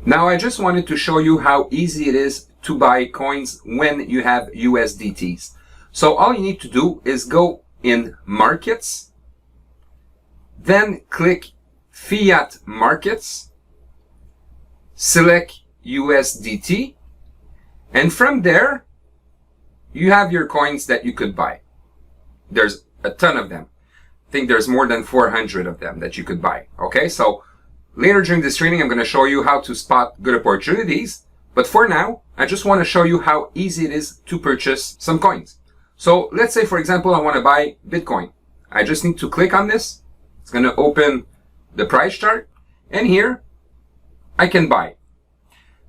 Now I just wanted to show you how easy it is to buy coins when you have USDTs. So all you need to do is go in Markets, then click Fiat Markets, select USDT, and from there you have your coins that you could buy. There's a ton of them. I think there's more than 400 of them that you could buy. Okay, so later during this training, I'm going to show you how to spot good opportunities. But for now, I just want to show you how easy it is to purchase some coins. So let's say, for example, I want to buy Bitcoin. I just need to click on this. It's going to open the price chart. And here, I can buy.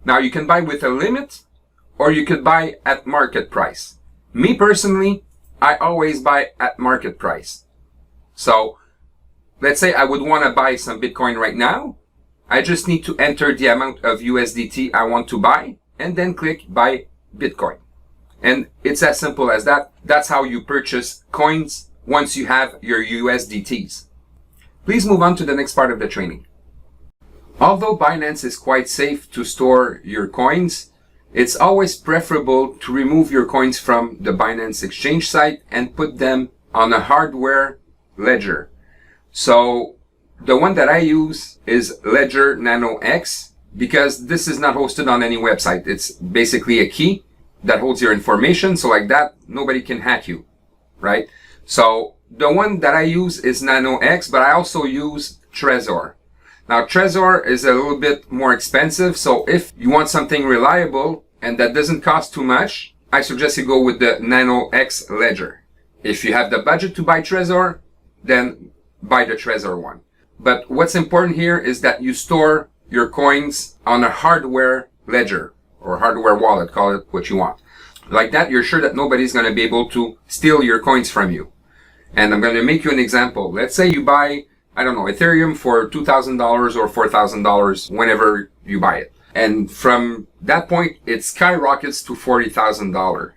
Now, you can buy with a limit, or you could buy at market price. Me personally, I always buy at market price. So let's say I would want to buy some Bitcoin right now. I just need to enter the amount of USDT I want to buy and then click buy Bitcoin. And it's as simple as that. That's how you purchase coins once you have your USDTs. Please move on to the next part of the training. Although Binance is quite safe to store your coins, it's always preferable to remove your coins from the Binance exchange site and put them on a hardware ledger. So the one that I use is Ledger Nano X because this is not hosted on any website. It's basically a key that holds your information. So like that, nobody can hack you, right? So the one that I use is Nano X, but I also use Trezor. Now Trezor is a little bit more expensive. So if you want something reliable and that doesn't cost too much, I suggest you go with the Nano X Ledger. If you have the budget to buy Trezor, then buy the Trezor one. But what's important here is that you store your coins on a hardware ledger or hardware wallet, call it what you want. Like that, you're sure that nobody's going to be able to steal your coins from you. And I'm going to make you an example. Let's say you buy, I don't know, Ethereum for $2,000 or $4,000 whenever you buy it. And from that point, it skyrockets to $40,000.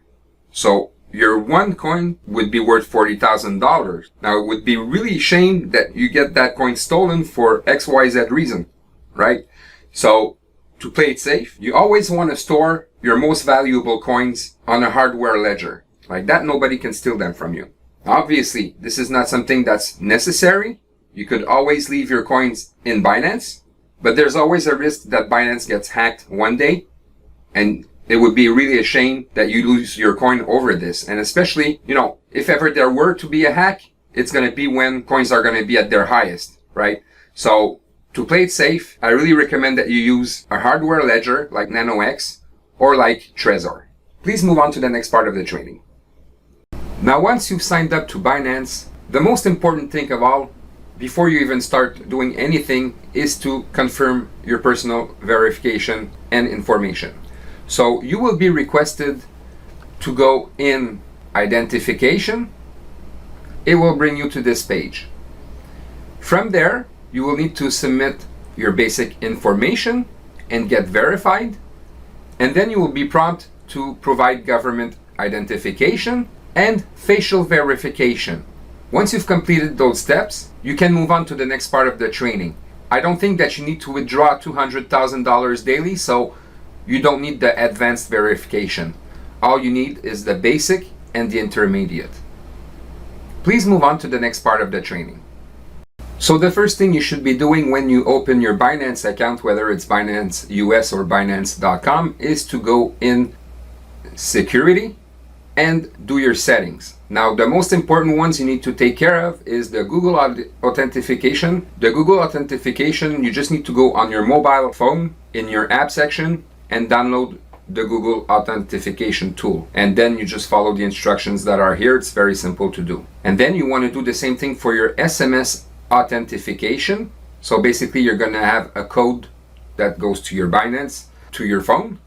So your one coin would be worth $40,000. Now, it would be really a shame that you get that coin stolen for XYZ reason, right? So to play it safe, you always want to store your most valuable coins on a hardware ledger. Like that, nobody can steal them from you. Obviously, this is not something that's necessary. You could always leave your coins in Binance, but there's always a risk that Binance gets hacked one day, and it would be really a shame that you lose your coin over this. And especially, if ever there were to be a hack, it's going to be when coins are going to be at their highest, right? So to play it safe, I really recommend that you use a hardware ledger like Nano X or like Trezor. Please move on to the next part of the training. Now, once you've signed up to Binance, the most important thing of all, before you even start doing anything, is to confirm your personal verification and information. So you will be requested to go in identification. It will bring you to this page. From there, you will need to submit your basic information and get verified. And then you will be prompted to provide government identification and facial verification. Once you've completed those steps, you can move on to the next part of the training. I don't think that you need to withdraw $200,000 daily, so you don't need the advanced verification. All you need is the basic and the intermediate. Please move on to the next part of the training. So the first thing you should be doing when you open your Binance account, whether it's Binance US or Binance.com, is to go in security and do your settings. Now, the most important ones you need to take care of is the Google authentication. The Google authentication, you just need to go on your mobile phone in your app section and download the Google authentication tool. And then you just follow the instructions that are here. It's very simple to do. And then you want to do the same thing for your SMS authentication. So basically, you're going to have a code that goes to your Binance, to your phone.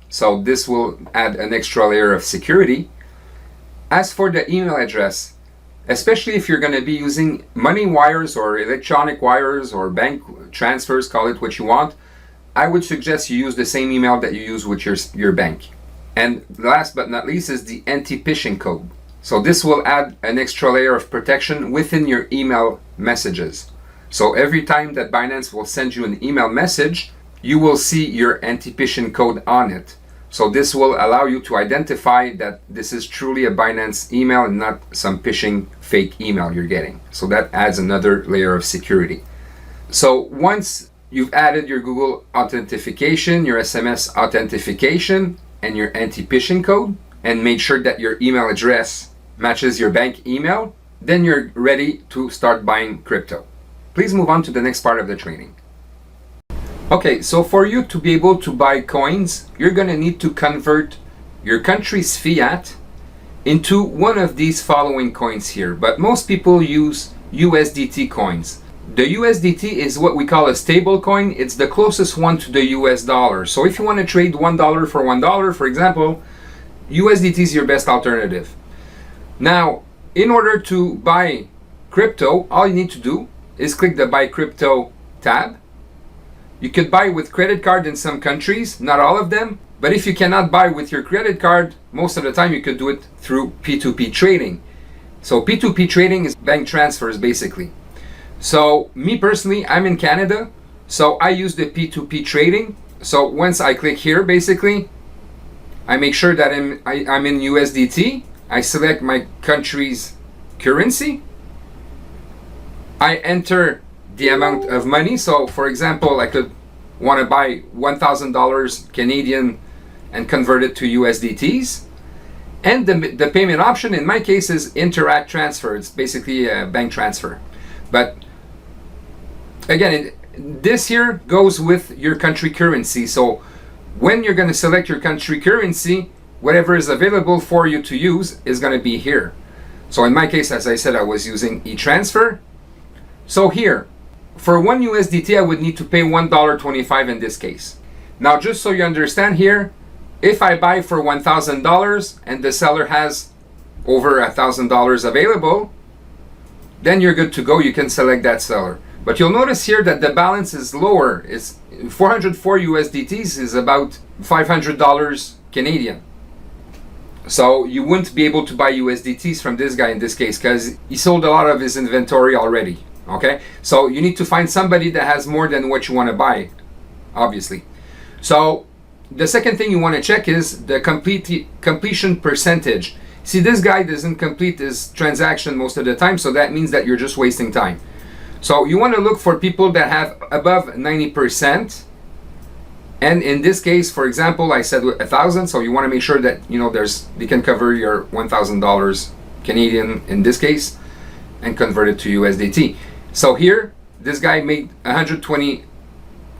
So this will add an extra layer of security. As for the email address, especially if you're going to be using money wires or electronic wires or bank transfers, call it what you want, I would suggest you use the same email that you use with your bank. And last but not least is the anti-phishing code. So this will add an extra layer of protection within your email messages. So every time that Binance will send you an email message, you will see your anti-phishing code on it. So this will allow you to identify that this is truly a Binance email and not some phishing fake email you're getting. So that adds another layer of security. So once you've added your Google authentication, your SMS authentication, and your anti-phishing code, and made sure that your email address matches your bank email, then you're ready to start buying crypto. Please move on to the next part of the training. Okay, so for you to be able to buy coins, you're going to need to convert your country's fiat into one of these following coins here. But most people use USDT coins. The USDT is what we call a stable coin. It's the closest one to the US dollar. So if you want to trade $1 for $1, for example, USDT is your best alternative. Now, in order to buy crypto, all you need to do is click the Buy Crypto tab. You could buy with credit card in some countries, not all of them. But if you cannot buy with your credit card, most of the time you could do it through P2P trading. So P2P trading is bank transfers basically. So me personally, I'm in Canada, so I use the P2P trading. So once I click here, basically, I make sure that I'm in USDT. I select my country's currency. I enter the amount of money. So for example, I could want to buy $1,000 Canadian and convert it to USDTs. And the payment option in my case is Interact Transfer. It's basically a bank transfer. But again, this here goes with your country currency. So when you're going to select your country currency, whatever is available for you to use is going to be here. So in my case, as I said, I was using e-transfer. So here, for one USDT, I would need to pay $1.25 in this case. Now, just so you understand here, if I buy for $1,000 and the seller has over $1,000 available, then you're good to go. You can select that seller. But you'll notice here that the balance is lower. It's 404 USDTs is about $500 Canadian. So you wouldn't be able to buy USDTs from this guy in this case because he sold a lot of his inventory already. Okay, so you need to find somebody that has more than what you want to buy, obviously. So the second thing you want to check is the completion percentage. See, this guy doesn't complete his transaction most of the time, so that means that you're just wasting time. So you want to look for people that have above 90%. And in this case, for example, I said 1,000, so you want to make sure that they can cover your $1,000 Canadian in this case and convert it to USDT. So here, this guy made 120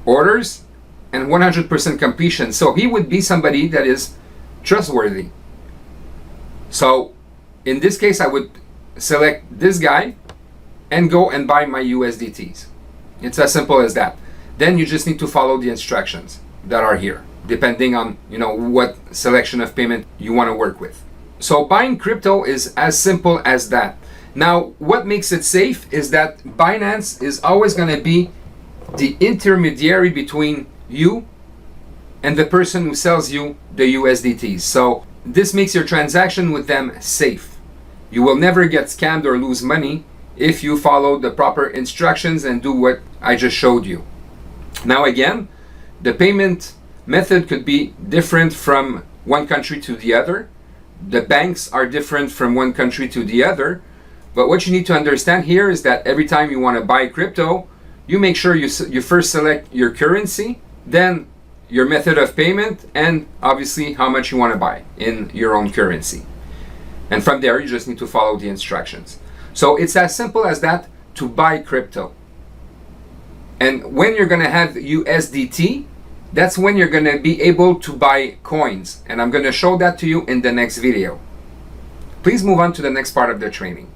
orders and 100% completion. So he would be somebody that is trustworthy. So in this case, I would select this guy and go and buy my USDTs. It's as simple as that. Then you just need to follow the instructions that are here, depending on what selection of payment you want to work with. So buying crypto is as simple as that. Now, what makes it safe is that Binance is always going to be the intermediary between you and the person who sells you the USDTs. So this makes your transaction with them safe. You will never get scammed or lose money if you follow the proper instructions and do what I just showed you. Now again, the payment method could be different from one country to the other. The banks are different from one country to the other. But what you need to understand here is that every time you want to buy crypto, you make sure you first select your currency, then your method of payment, and obviously how much you want to buy in your own currency. And from there, you just need to follow the instructions. So it's as simple as that to buy crypto. And when you're going to have USDT, that's when you're going to be able to buy coins. And I'm going to show that to you in the next video. Please move on to the next part of the training.